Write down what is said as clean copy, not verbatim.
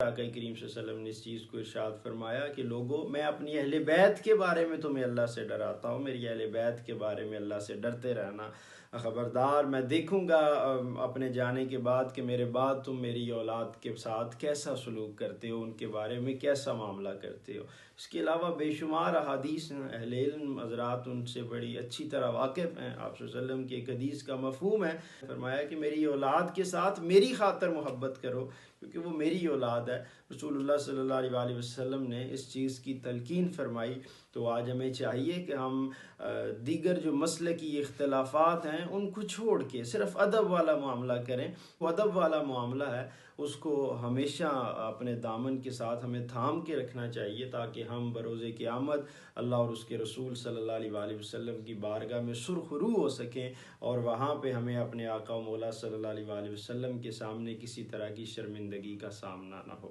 आका करीम सल्लल्लाहु अलैहि वसल्लम ने इस चीज़ को इरशाद फरमाया कि लोगों, मैं अपनी अहले बैत के बारे में तुम्हें अल्लाह से डराता हूँ, मेरी अहले बैत के बारे में अल्लाह से डरते रहना। ख़बरदार, मैं देखूँगा अपने जाने के बाद कि मेरे बाद तुम मेरी औलाद के साथ कैसा सलूक करते हो, उनके बारे में कैसा मामला करते हो। इसके अलावा बेशुमार अहादीस अहले इल्म हज़रात उनसे बड़ी अच्छी तरह वाकिफ़ हैं। आप सल्लल्लाहु अलैहि वसल्लम की एक हदीस का मफ़हूम है, फरमाया कि मेरी औलाद के साथ मेरी खातर मोहब्बत करो क्योंकि वो मेरी औलाद है। रसूलुल्लाह सल्लल्लाहु अलैहि वसल्लम ने इस चीज़ की तलकीन फरमाई। तो आज हमें चाहिए कि हम दीगर जो मसलकी इख्तलाफात हैं उनको छोड़ के सिर्फ़ अदब वाला मामला करें। वो अदब वाला मामला है उसको हमेशा अपने दामन के साथ हमें थाम के रखना चाहिए, ताकि हम बरोज़े क़यामत अल्लाह और उसके रसूल सल्लल्लाहु अलैहि वसल्लम की बारगाह में सुरखरू हो सकें और वहाँ पे हमें अपने आका व मौला सल्लल्लाहु अलैहि वसल्लम के सामने किसी तरह की शर्मिंदगी का सामना ना हो।